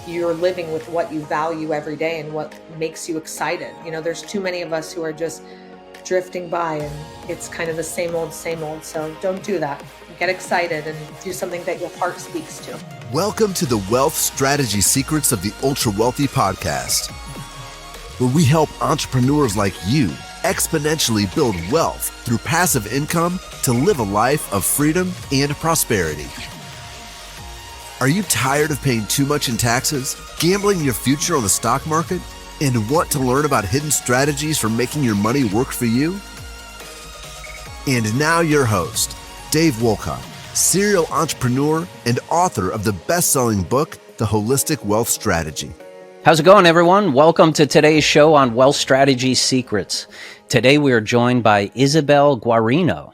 you're living with what you value every day and what makes you excited. There's too many of us who are just drifting by and it's kind of the same old, same old. So don't do that. Get excited and do something that your heart speaks to. Welcome to the Wealth Strategy Secrets of the Ultra Wealthy podcast, where we help entrepreneurs like you exponentially build wealth through passive income to live a life of freedom and prosperity. Are you tired of paying too much in taxes, gambling your future on the stock market, and want to learn about hidden strategies for making your money work for you? And now your host, Dave Wolcott, serial entrepreneur and author of the best-selling book, The Holistic Wealth Strategy. How's it going, everyone? Welcome to today's show on Wealth Strategy Secrets. Today we are joined by Isabelle Guarino.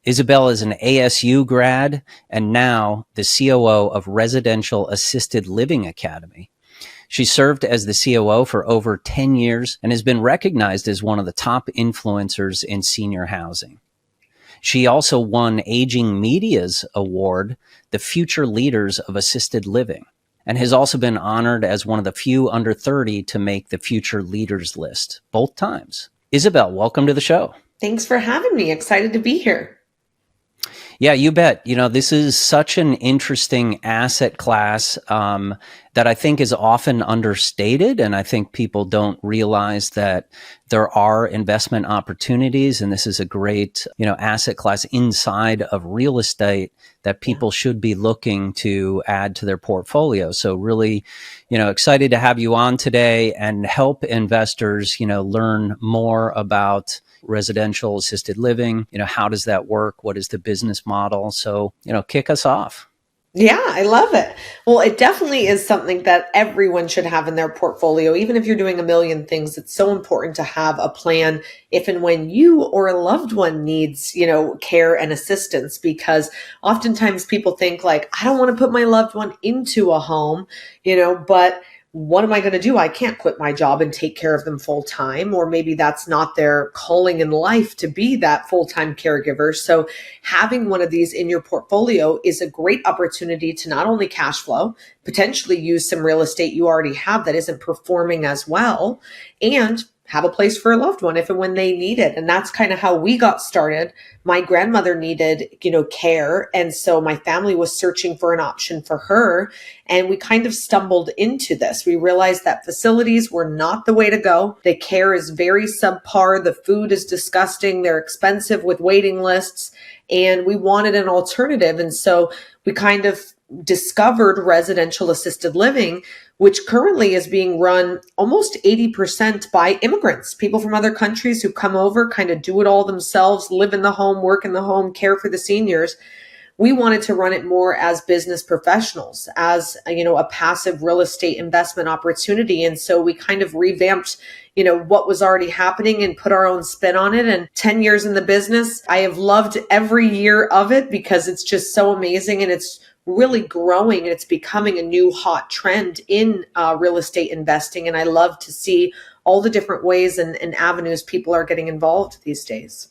Isabelle is an ASU grad and now the COO of Residential Assisted Living Academy. She served as the COO for over 10 years and has been recognized as one of the top influencers in senior housing. She also won Aging Media's award, the Future Leaders of Assisted Living, and has also been honored as one of the few under 30 to make the Future Leaders list, both times. Isabelle, welcome to the show. Thanks for having me. Excited to be here. Yeah, you bet. This is such an interesting asset class that I think is often understated. And I think people don't realize that there are investment opportunities. And this is a great, asset class inside of real estate that people should be looking to add to their portfolio. So really, excited to have you on today and help investors, learn more about residential assisted living. How does that work? What is the business model? So, kick us off. Yeah, I love it. Well, it definitely is something that everyone should have in their portfolio. Even if you're doing a million things, it's so important to have a plan if and when you or a loved one needs, care and assistance, because oftentimes people think like, I don't want to put my loved one into a home, but what am I going to do? I can't quit my job and take care of them full time, or maybe that's not their calling in life to be that full-time caregiver. So having one of these in your portfolio is a great opportunity to not only cash flow, potentially use some real estate you already have that isn't performing as well, and have a place for a loved one if and when they need it. And that's kind of how we got started. My grandmother needed, care. And so my family was searching for an option for her. And we kind of stumbled into this. We realized that facilities were not the way to go. The care is very subpar. The food is disgusting. They're expensive with waiting lists. And we wanted an alternative. And so we kind of discovered residential assisted living, which currently is being run almost 80% by immigrants, people from other countries who come over, kind of do it all themselves, live in the home, work in the home, care for the seniors. We wanted to run it more as business professionals, as a passive real estate investment opportunity. And so we kind of revamped what was already happening and put our own spin on it. And 10 years in the business, I have loved every year of it because it's just so amazing and it's really growing and it's becoming a new hot trend in real estate investing. And I love to see all the different ways and avenues people are getting involved these days.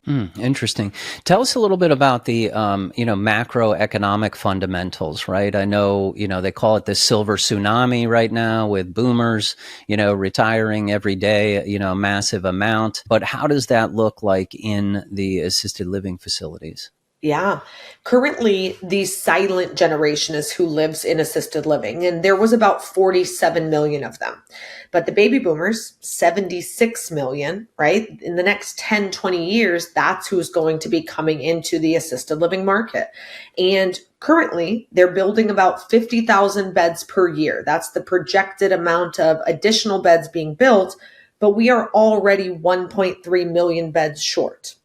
Interesting. Tell us a little bit about the, macroeconomic fundamentals, right? I know, they call it the silver tsunami right now with boomers, retiring every day, a massive amount. But how does that look like in the assisted living facilities? Yeah. Currently, the silent generation is who lives in assisted living, and there was about 47 million of them. But the baby boomers, 76 million, right? In the next 10, 20 years, that's who's going to be coming into the assisted living market. And currently, they're building about 50,000 beds per year. That's the projected amount of additional beds being built, but we are already 1.3 million beds short.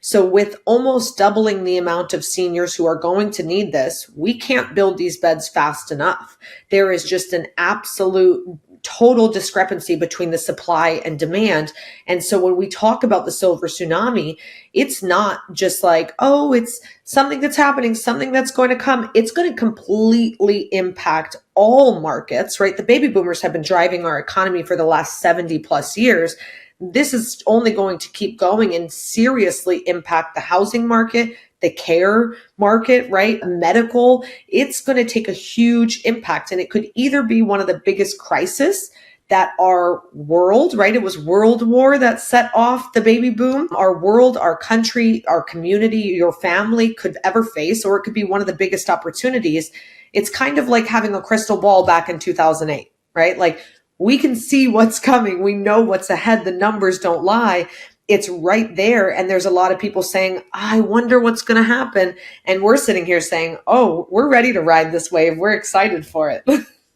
So with almost doubling the amount of seniors who are going to need this, we can't build these beds fast enough. There is just an absolute total discrepancy between the supply and demand. And so when we talk about the silver tsunami, it's not just like, oh, it's something that's happening, something that's going to come. It's going to completely impact all markets, right? The baby boomers have been driving our economy for the last 70 plus years. this is only going to keep going and seriously impact the housing market, the care market, right? Medical. It's going to take a huge impact. And it could either be one of the biggest crises that our world, right? It was World War that set off the baby boom. Our world, our country, our community, your family could ever face, or it could be one of the biggest opportunities. It's kind of like having a crystal ball back in 2008, right? Like, we can see what's coming. We know what's ahead. The numbers don't lie. It's right there. And there's a lot of people saying, I wonder what's going to happen. And we're sitting here saying, oh, we're ready to ride this wave. We're excited for it.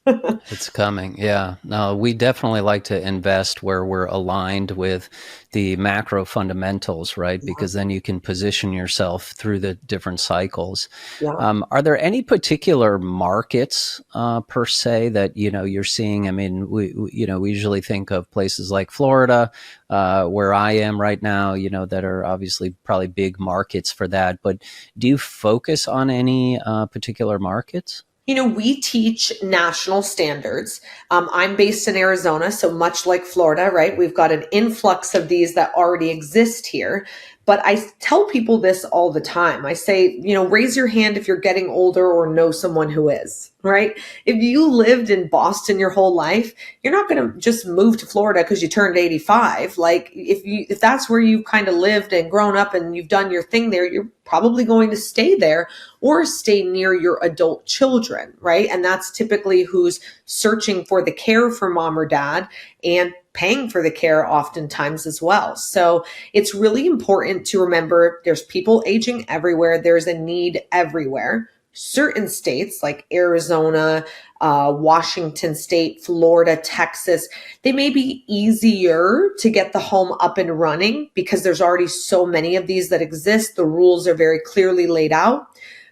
It's coming. Yeah. No, we definitely like to invest where we're aligned with the macro fundamentals, right? Because then you can position yourself through the different cycles. Yeah. Are there any particular markets per se that, you're seeing? I mean, we usually think of places like Florida, where I am right now, that are obviously probably big markets for that. But do you focus on any particular markets? We teach national standards. I'm based in Arizona, so much like Florida, right? We've got an influx of these that already exist here. But I tell people this all the time. I say, raise your hand if you're getting older or know someone who is, right? If you lived in Boston your whole life, you're not going to just move to Florida because you turned 85. Like, if that's where you've kind of lived and grown up and you've done your thing there, you're probably going to stay there or stay near your adult children, right? And that's typically who's searching for the care for mom or dad and paying for the care oftentimes as well. So it's really important to remember there's people aging everywhere. There's a need everywhere. Certain states like Arizona, Washington State, Florida, Texas, they may be easier to get the home up and running because there's already so many of these that exist. The rules are very clearly laid out.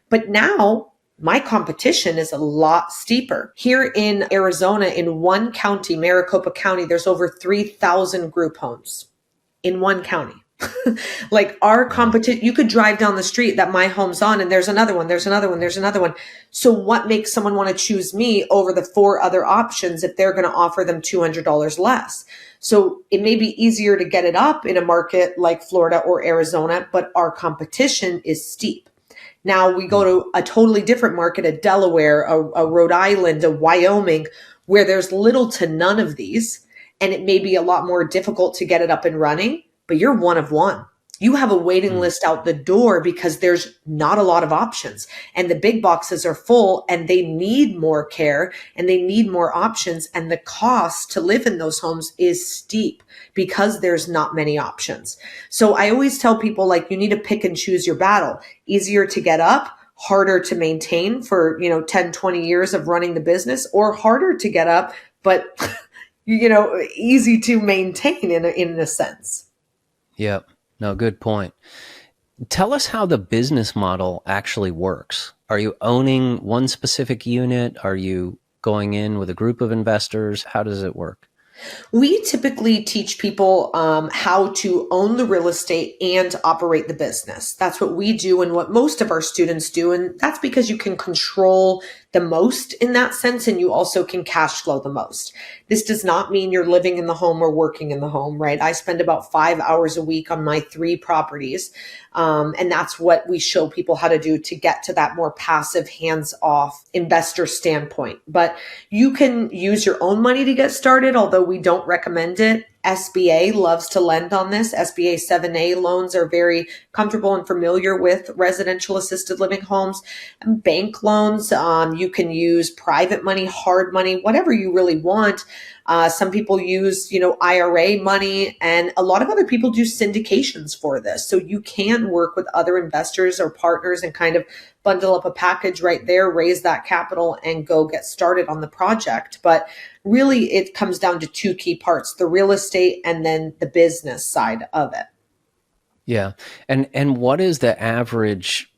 But now my competition is a lot steeper. Here in Arizona, in one county, Maricopa County, there's over 3,000 group homes in one county. Like, our competition, you could drive down the street that my home's on and there's another one, there's another one, there's another one. So what makes someone want to choose me over the 4 other options if they're going to offer them $200 less? So it may be easier to get it up in a market like Florida or Arizona, but our competition is steep. Now we go to a totally different market, a Delaware, a Rhode Island, a Wyoming, where there's little to none of these. And it may be a lot more difficult to get it up and running, but you're one of one. You have a waiting list out the door because there's not a lot of options and the big boxes are full and they need more care and they need more options. And the cost to live in those homes is steep because there's not many options. So I always tell people, like, you need to pick and choose your battle. Easier to get up, harder to maintain for, 10, 20 years of running the business, or harder to get up, but, easy to maintain in a sense. Yep. No, good point. Tell us how the business model actually works. Are you owning one specific unit? Are you going in with a group of investors? How does it work? We typically teach people how to own the real estate and operate the business. That's what we do and what most of our students do. And that's because you can control the most in that sense, and you also can cash flow the most. This does not mean you're living in the home or working in the home, right? I spend about 5 hours a week on my 3 properties. And that's what we show people how to do to get to that more passive, hands-off investor standpoint. But you can use your own money to get started, although we don't recommend it. SBA loves to lend on this. SBA 7A loans are very comfortable and familiar with residential assisted living homes. Bank loans, you can use private money, hard money, whatever you really want. Some people use, IRA money, and a lot of other people do syndications for this. So you can work with other investors or partners and kind of bundle up a package right there, raise that capital, and go get started on the project. But really, it comes down to 2 key parts: the real estate and then the business side of it. Yeah. And what is the average,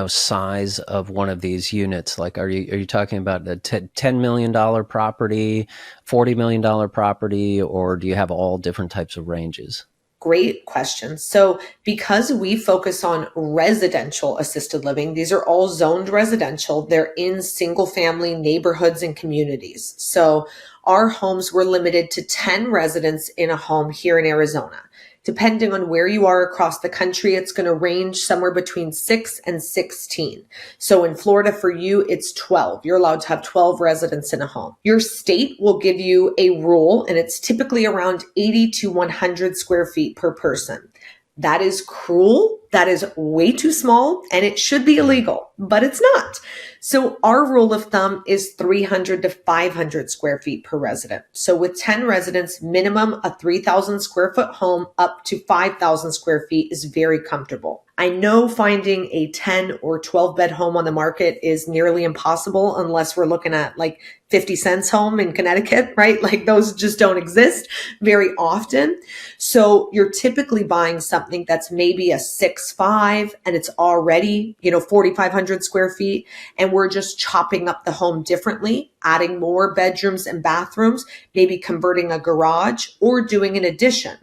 size of one of these units? Like, are you talking about a $10 million property, $40 million property, or do you have all different types of ranges? Great question. So because we focus on residential assisted living, these are all zoned residential. They're in single family neighborhoods and communities. So our homes were limited to 10 residents in a home here in Arizona. Depending on where you are across the country, it's going to range somewhere between 6 and 16. So in Florida, for you, it's 12. You're allowed to have 12 residents in a home. Your state will give you a rule, and it's typically around 80 to 100 square feet per person. That is cruel. That is way too small, and it should be illegal, but it's not. So our rule of thumb is 300 to 500 square feet per resident. So with 10 residents, minimum a 3,000 square foot home up to 5,000 square feet is very comfortable. I know finding a 10 or 12 bed home on the market is nearly impossible unless we're looking at like 50 cents home in Connecticut, right? Like those just don't exist very often. So you're typically buying something that's maybe a 6.5 and it's already, 4,500 square feet. And we're just chopping up the home differently, adding more bedrooms and bathrooms, maybe converting a garage or doing an addition.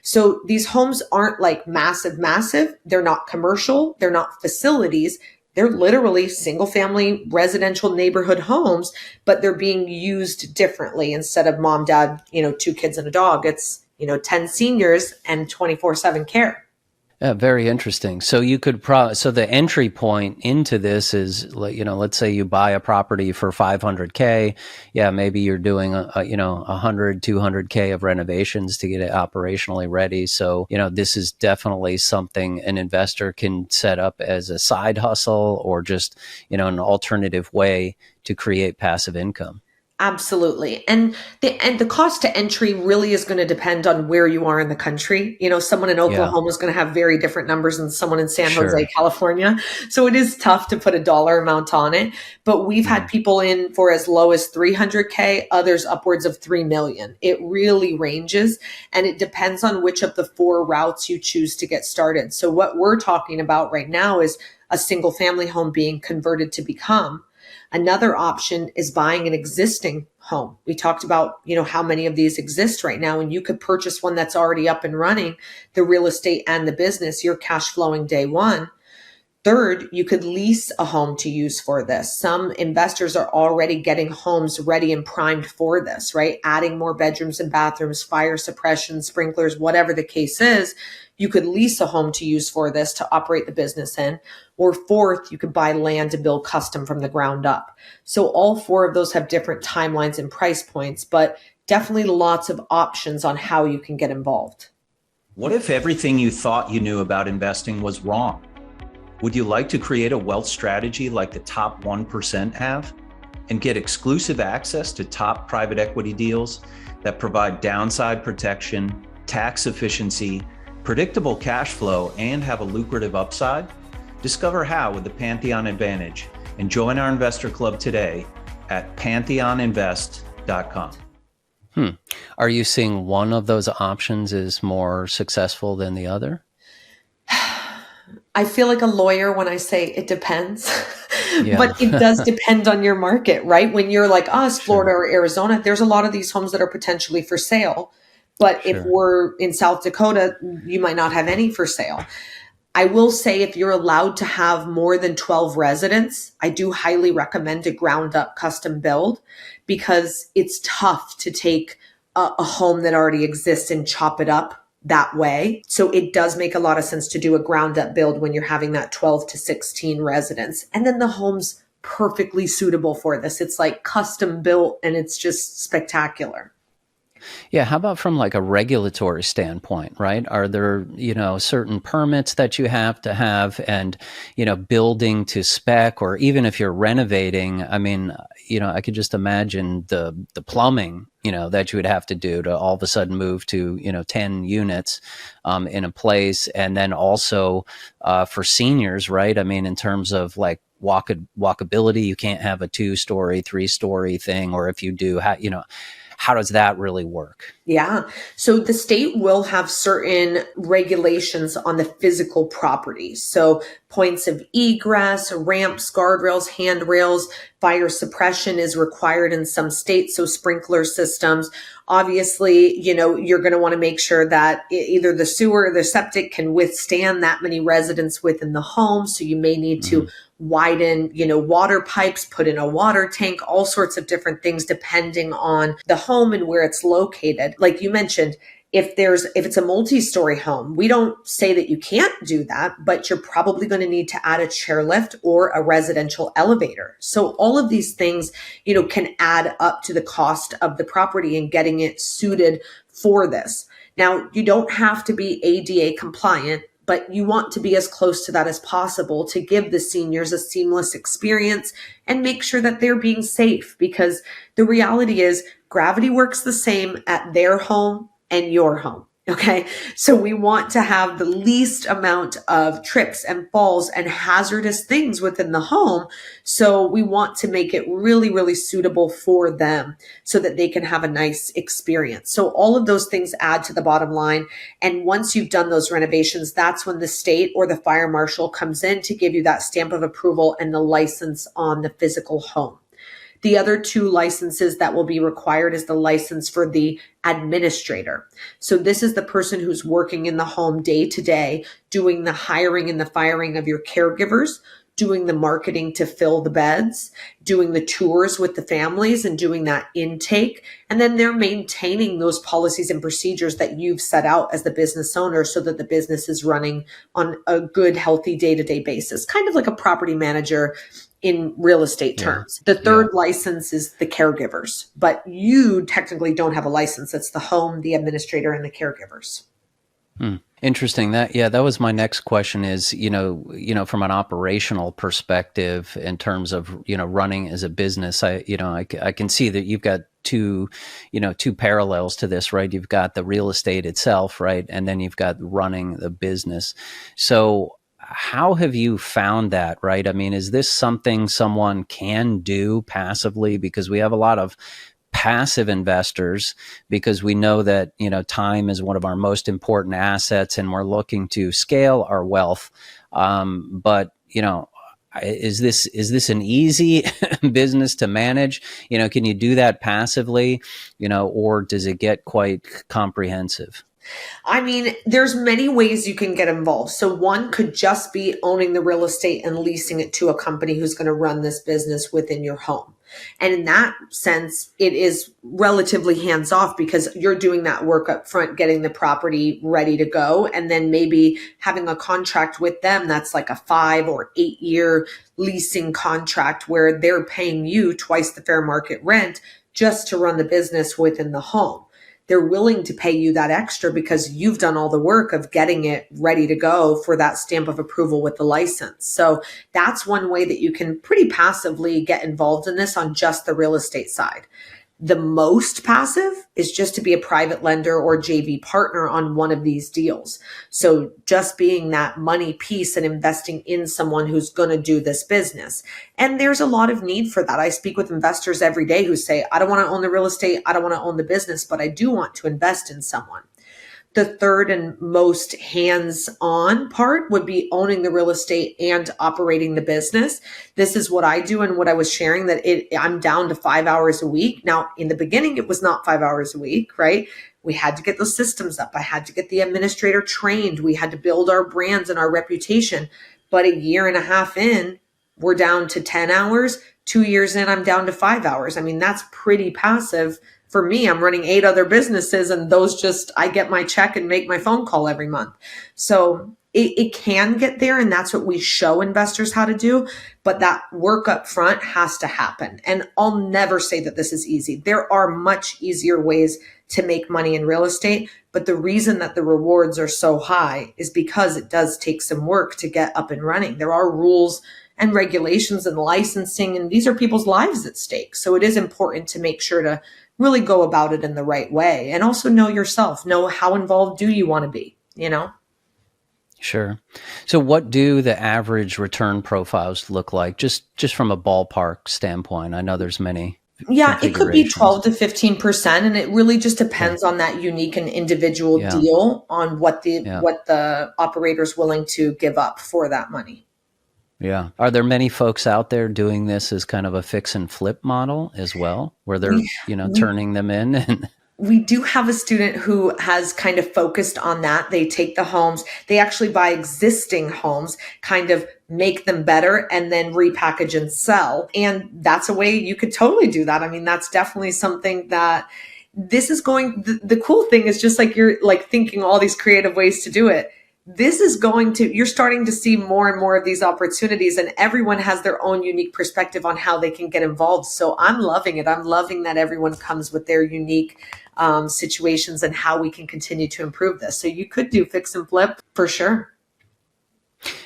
So these homes aren't like massive. They're not commercial. They're not facilities. They're literally single family residential neighborhood homes, but they're being used differently. Instead of mom, dad, 2 kids and a dog, it's, 10 seniors and 24/7 care. Yeah, very interesting. So you could so the entry point into this is, let's say you buy a property for 500K. Yeah, maybe you're doing 100, 200K of renovations to get it operationally ready. So, this is definitely something an investor can set up as a side hustle or just, an alternative way to create passive income. Absolutely. And the cost to entry really is going to depend on where you are in the country. Someone in Oklahoma is going to have very different numbers than someone in San Jose, California. So it is tough to put a dollar amount on it. But we've had people in for as low as 300K, others upwards of 3 million. It really ranges, and it depends on which of the 4 routes you choose to get started. So what we're talking about right now is a single family home being converted to become. Another option is buying an existing home. We talked about, how many of these exist right now, and you could purchase one that's already up and running, the real estate and the business, you're cash flowing day one. Third, you could lease a home to use for this. Some investors are already getting homes ready and primed for this, right? Adding more bedrooms and bathrooms, fire suppression, sprinklers, whatever the case is. You could lease a home to use for this to operate the business in. Or fourth, you could buy land to build custom from the ground up. So all 4 of those have different timelines and price points, but definitely lots of options on how you can get involved. What if everything you thought you knew about investing was wrong? Would you like to create a wealth strategy like the top 1% have and get exclusive access to top private equity deals that provide downside protection, tax efficiency, predictable cash flow, and have a lucrative upside? Discover how with the Pantheon Advantage and join our investor club today at pantheoninvest.com. Are you seeing one of those options is more successful than the other? I feel like a lawyer when I say it depends, but it does depend on your market, right? When you're like us, Florida or Arizona, there's a lot of these homes that are potentially for sale. But if we're in South Dakota, you might not have any for sale. I will say if you're allowed to have more than 12 residents, I do highly recommend a ground up custom build because it's tough to take a home that already exists and chop it up that way. So it does make a lot of sense to do a ground up build when you're having that 12 to 16 residents. And then the home's perfectly suitable for this. It's like custom built and it's just spectacular. Yeah. How about from like a regulatory standpoint, right? Are there, certain permits that you have to have and, building to spec, or even if you're renovating, I could just imagine the plumbing, that you would have to do to all of a sudden move to, 10 units in a place. And then also for seniors, right? In terms of like walkability, you can't have a 2-story, 3-story thing, or if you do, how does that really work? Yeah. So the state will have certain regulations on the physical property. So points of egress, ramps, guardrails, handrails, fire suppression is required in some states. So sprinkler systems. Obviously, you're going to want to make sure that either the sewer or the septic can withstand that many residents within the home. So you may need to widen, water pipes, put in a water tank, all sorts of different things depending on the home and where it's located. Like you mentioned, if it's a multi-story home, we don't say that you can't do that, but you're probably going to need to add a chairlift or a residential elevator. So all of these things, can add up to the cost of the property and getting it suited for this. Now, you don't have to be ADA compliant, but you want to be as close to that as possible to give the seniors a seamless experience and make sure that they're being safe, because the reality is gravity works the same at their home and your home. Okay. So we want to have the least amount of trips and falls and hazardous things within the home. So we want to make it really, really suitable for them so that they can have a nice experience. So all of those things add to the bottom line. And once you've done those renovations, that's when the state or the fire marshal comes in to give you that stamp of approval and the license on the physical home. The other two licenses that will be required is the license for the administrator. So this is the person who's working in the home day to day, doing the hiring and the firing of your caregivers, doing the marketing to fill the beds, doing the tours with the families and doing that intake. And then they're maintaining those policies and procedures that you've set out as the business owner so that the business is running on a good, healthy day-to-day basis, kind of like a property manager in real estate terms. The third license is the caregivers, but you technically don't have a license. It's the home, the administrator, and the caregivers. Interesting. That was my next question is, from an operational perspective in terms of, running as a business, I can see that you've got two parallels to this, right? You've got the real estate itself, right? And then you've got running the business. So how have you found that, right? I mean, is this something someone can do passively? Because we have a lot of passive investors, because we know that, time is one of our most important assets and we're looking to scale our wealth. But, is this an easy business to manage? Can you do that passively, or does it get quite comprehensive? I mean, there's many ways you can get involved. So one could just be owning the real estate and leasing it to a company who's going to run this business within your home. And in that sense, it is relatively hands off because you're doing that work up front, getting the property ready to go, and then maybe having a contract with them that's like a 5 or 8 year leasing contract where they're paying you twice the fair market rent just to run the business within the home. They're willing to pay you that extra because you've done all the work of getting it ready to go for that stamp of approval with the license. So that's one way that you can pretty passively get involved in this on just the real estate side. The most passive is just to be a private lender or JV partner on one of these deals. So just being that money piece and investing in someone who's going to do this business. And there's a lot of need for that. I speak with investors every day who say, I don't want to own the real estate, I don't want to own the business, but I do want to invest in someone. The third and most hands-on part would be owning the real estate and operating the business. This is what I do and what I was sharing, that I'm down to 5 hours a week. Now, in the beginning, it was not 5 hours a week, right? We had to get those systems up. I had to get the administrator trained. We had to build our brands and our reputation. But a year and a half in, we're down to 10 hours. 2 years in, I'm down to 5 hours. I mean, that's pretty passive. For me, I'm running 8 other businesses and I get my check and make my phone call every month. So it can get there, and that's what we show investors how to do. But that work up front has to happen. And I'll never say that this is easy. There are much easier ways to make money in real estate. But the reason that the rewards are so high is because it does take some work to get up and running. There are rules and regulations and licensing, and these are people's lives at stake. So it is important to make sure to really go about it in the right way, and also know yourself, know how involved do you want to be, Sure. So what do the average return profiles look like, just from a ballpark standpoint? I know there's many. Yeah, it could be configurations? 12 to 15%, and it really just depends on that unique and individual Yeah. deal on what Yeah. the operator's willing to give up for that money. Yeah. Are there many folks out there doing this as kind of a fix and flip model as well, where they're, We we turning them in and we do have a student who has kind of focused on that. They take the homes, they actually buy existing homes, kind of make them better, and then repackage and sell. And that's a way you could totally do that. I mean, that's definitely something that this is going, the cool thing is just like you're like thinking all these creative ways to do it. This is going to, you're starting to see more and more of these opportunities, and everyone has their own unique perspective on how they can get involved. So I'm loving it. I'm loving that everyone comes with their unique situations and how we can continue to improve this. So you could do fix and flip for sure.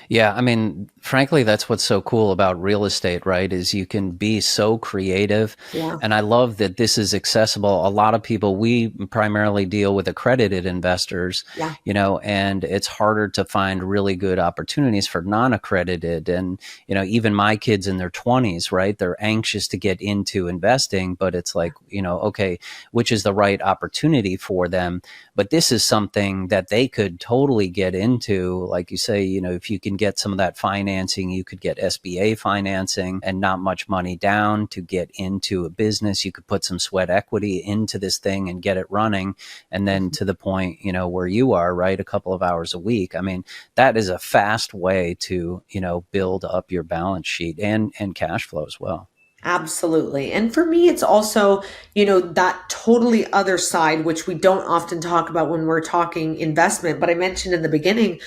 Yeah, I mean, frankly, that's what's so cool about real estate, right? Is you can be so creative. Yeah. And I love that this is accessible. A lot of people, we primarily deal with accredited investors, Yeah. and it's harder to find really good opportunities for non-accredited. And, even my kids in their 20s, right? They're anxious to get into investing, but it's like, okay, which is the right opportunity for them? But this is something that they could totally get into. Like you say, if you can get some of that financing, you could get SBA financing and not much money down to get into a business. You could put some sweat equity into this thing and get it running. And then to the point, where you are, right, a couple of hours a week. I mean, that is a fast way to, build up your balance sheet and cash flow as well. Absolutely. And for me, it's also, that totally other side, which we don't often talk about when we're talking investment. But I mentioned in the beginning,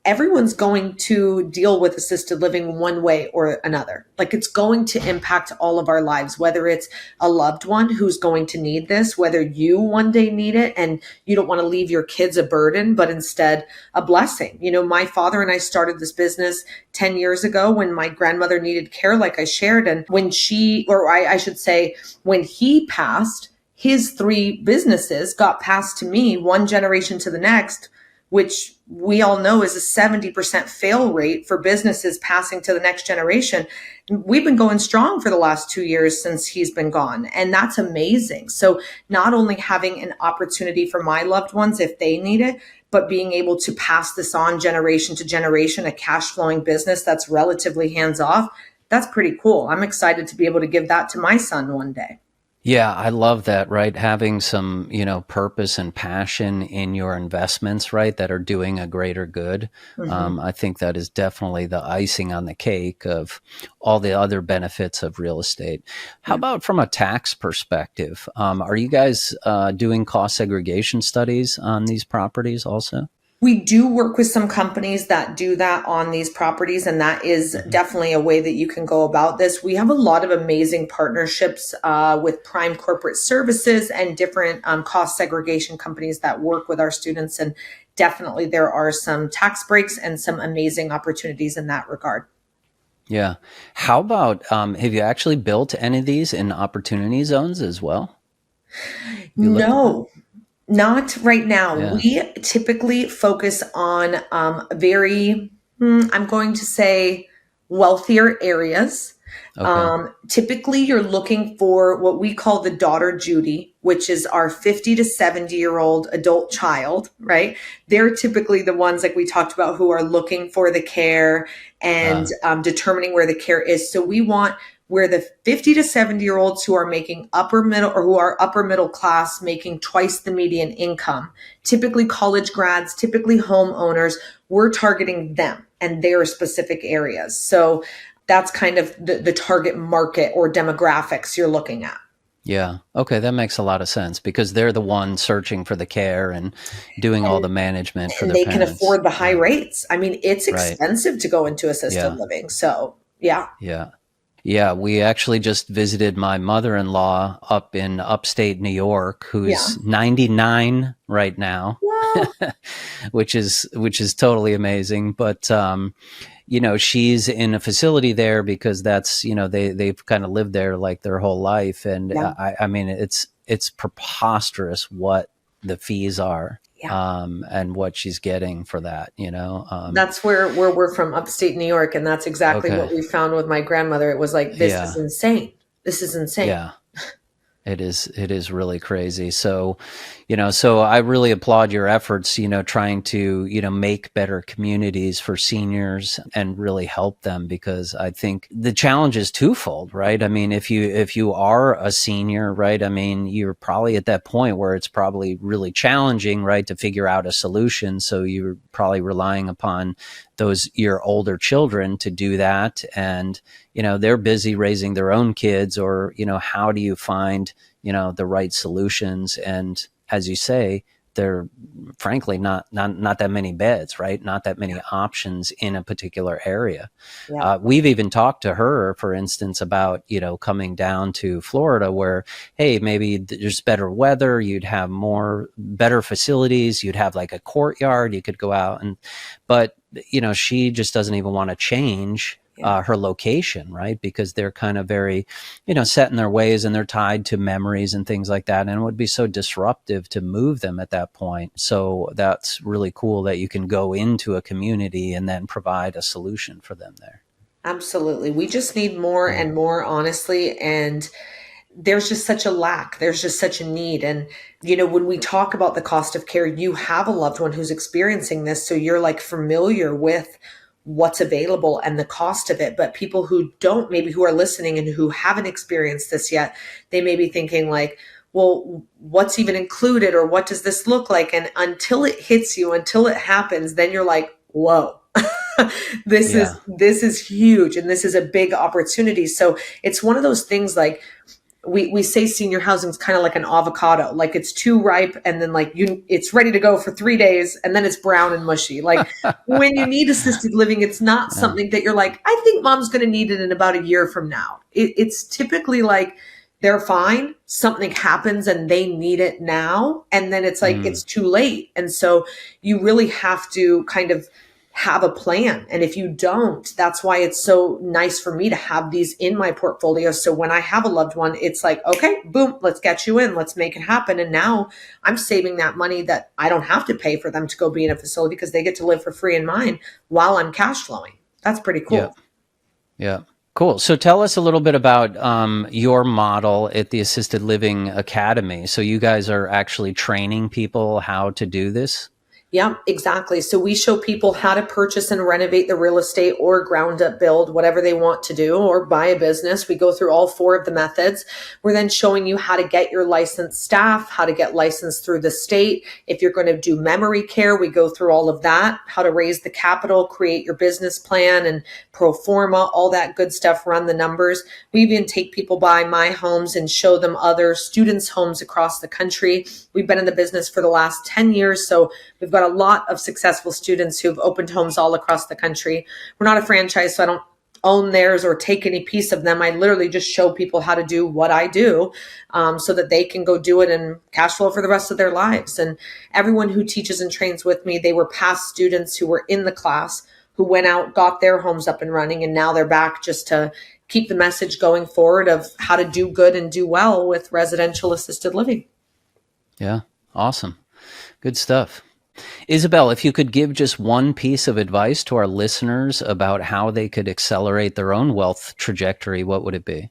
everyone's going to deal with assisted living one way or another. Like it's going to impact all of our lives, whether it's a loved one who's going to need this, whether you one day need it and you don't want to leave your kids a burden, but instead a blessing. My father and I started this business 10 years ago when my grandmother needed care, like I shared. And when I should say, when he passed, his 3 businesses got passed to me, one generation to the next, which we all know is a 70% fail rate for businesses passing to the next generation. We've been going strong for the last 2 years since he's been gone. And that's amazing. So not only having an opportunity for my loved ones if they need it, but being able to pass this on generation to generation, a cash flowing business that's relatively hands off, that's pretty cool. I'm excited to be able to give that to my son one day. Yeah, I love that, right? Having some, purpose and passion in your investments, right, that are doing a greater good. Mm-hmm. I think that is definitely the icing on the cake of all the other benefits of real estate. How about from a tax perspective? Are you guys doing cost segregation studies on these properties also? We do work with some companies that do that on these properties, and that is definitely a way that you can go about this. We have a lot of amazing partnerships with Prime Corporate Services and different cost segregation companies that work with our students, and definitely there are some tax breaks and some amazing opportunities in that regard. Yeah. How about, have you actually built any of these in opportunity zones as well? You looked at that? No. Not right now. Yeah. We typically focus on I'm going to say, wealthier areas. Okay. Typically, you're looking for what we call the daughter Judy, which is our 50 to 70-year-old adult child, right? They're typically the ones, like we talked about, who are looking for the care and determining where the care is. So we want where the 50 to 70-year-olds who are making upper middle or who are upper middle class, making twice the median income, typically college grads, typically homeowners, we're targeting them and their specific areas. So that's kind of the target market or demographics you're looking at. Yeah. Okay. That makes a lot of sense because they're the ones searching for the care and doing all the management for And their they can parents. afford the high rates. I mean, it's Right. expensive to go into assisted living. So yeah. Yeah. Yeah, we actually just visited my mother-in-law up in upstate New York, who's 99 right now, which is totally amazing. But she's in a facility there because that's they've kind of lived there like their whole life, and I mean it's preposterous what the fees are. And what she's getting for that, That's where we're from, upstate New York, and that's exactly what we found with my grandmother. It was like, this is insane. This is insane. Yeah. It is really crazy. So, so I really applaud your efforts, trying to, make better communities for seniors and really help them, because I think the challenge is twofold, right? I mean, if you are a senior, right, I mean, you're probably at that point where it's probably really challenging, right, to figure out a solution. So you're probably relying upon your older children to do that. And, they're busy raising their own kids, or, how do you find, the right solutions? And as you say, there are frankly not that many beds, right? Not that many options in a particular area. Yeah. We've even talked to her, for instance, about, coming down to Florida where, hey, maybe there's better weather, you'd have better facilities, you'd have like a courtyard, you could go out but she just doesn't even want to change her location, right? Because they're kind of very, set in their ways, and they're tied to memories and things like that. And it would be so disruptive to move them at that point. So that's really cool that you can go into a community and then provide a solution for them there. Absolutely. We just need more and more, honestly. And there's just such a lack. There's just such a need. And, when we talk about the cost of care, you have a loved one who's experiencing this. So you're like familiar with what's available and the cost of it. But people who don't, maybe who are listening and who haven't experienced this yet, they may be thinking like, well, what's even included, or what does this look like? And until it hits you, until it happens, then you're like, whoa, this is huge. And this is a big opportunity. So it's one of those things, like, we say senior housing is kind of like an avocado, like it's too ripe, and then like it's ready to go for 3 days, and then it's brown and mushy. Like when you need assisted living, it's not something that you're like, I think mom's going to need it in about a year from now. It's typically like they're fine, something happens and they need it now, and then it's like it's too late. And so you really have to kind of have a plan. And if you don't, that's why it's so nice for me to have these in my portfolio. So when I have a loved one, it's like, okay, boom, let's get you in, let's make it happen. And now I'm saving that money that I don't have to pay for them to go be in a facility, because they get to live for free in mine while I'm cash flowing. That's pretty cool. Yeah. Cool. So tell us a little bit about your model at the Assisted Living Academy. So you guys are actually training people how to do this? Yeah, exactly. So we show people how to purchase and renovate the real estate, or ground up build, whatever they want to do, or buy a business. We go through all 4 of the methods. We're then showing you how to get your licensed staff, how to get licensed through the state. If you're going to do memory care, we go through all of that, how to raise the capital, create your business plan and pro forma, all that good stuff, run the numbers. We even take people by my homes and show them other students' homes across the country. We've been in the business for the last 10 years. So we've got a lot of successful students who've opened homes all across the country. We're not a franchise, so I don't own theirs or take any piece of them. I literally just show people how to do what I do, so that they can go do it and cash flow for the rest of their lives. And everyone who teaches and trains with me, they were past students who were in the class, who went out, got their homes up and running, and now they're back just to keep the message going forward of how to do good and do well with residential assisted living. Yeah, awesome. Good stuff. Isabelle, if you could give just one piece of advice to our listeners about how they could accelerate their own wealth trajectory, what would it be?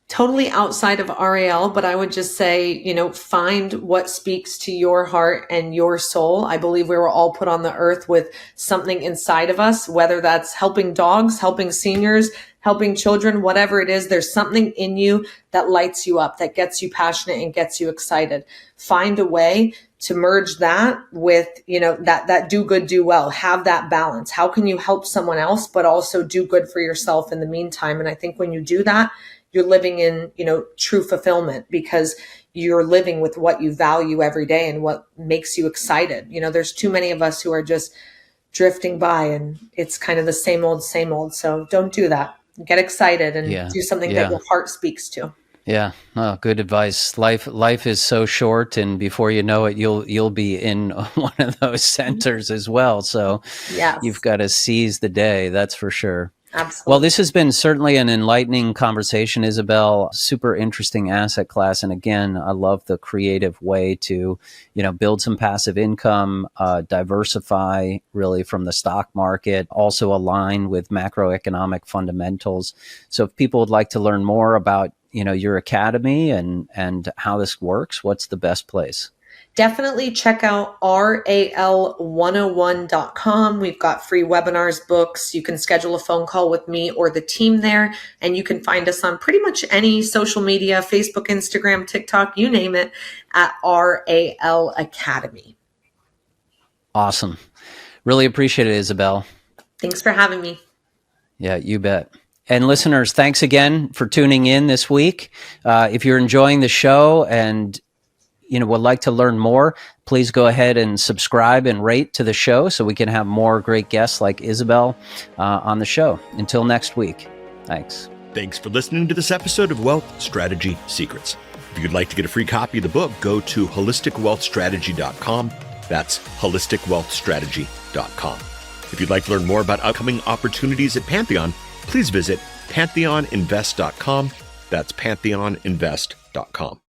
Totally outside of RAL, but I would just say, find what speaks to your heart and your soul. I believe we were all put on the earth with something inside of us, whether that's helping dogs, helping seniors, helping children, whatever it is, there's something in you that lights you up, that gets you passionate and gets you excited. Find a way to merge that with, that do good, do well, have that balance. How can you help someone else, but also do good for yourself in the meantime? And I think when you do that, you're living in, true fulfillment, because you're living with what you value every day and what makes you excited. There's too many of us who are just drifting by, and it's kind of the same old, same old. So don't do that. Get excited and do something that your heart speaks to. Yeah. Oh, good advice. Life is so short, and before you know it, you'll be in one of those centers as well. So you've got to seize the day. That's for sure. Absolutely. Well, this has been certainly an enlightening conversation, Isabelle. Super interesting asset class. And again, I love the creative way to, build some passive income, diversify really from the stock market, also align with macroeconomic fundamentals. So if people would like to learn more about, your academy and how this works, what's the best place? Definitely check out ral101.com. We've got free webinars, books. You can schedule a phone call with me or the team there, and you can find us on pretty much any social media, Facebook, Instagram, TikTok, you name it, at RAL Academy. Awesome. Really appreciate it, Isabelle. Thanks for having me. Yeah, you bet. And listeners, thanks again for tuning in this week. If you're enjoying the show and would like to learn more, please go ahead and subscribe and rate to the show so we can have more great guests like Isabelle on the show. Until next week, thanks. Thanks for listening to this episode of Wealth Strategy Secrets. If you'd like to get a free copy of the book, go to holisticwealthstrategy.com. That's holisticwealthstrategy.com. If you'd like to learn more about upcoming opportunities at Pantheon, please visit pantheoninvest.com. That's pantheoninvest.com.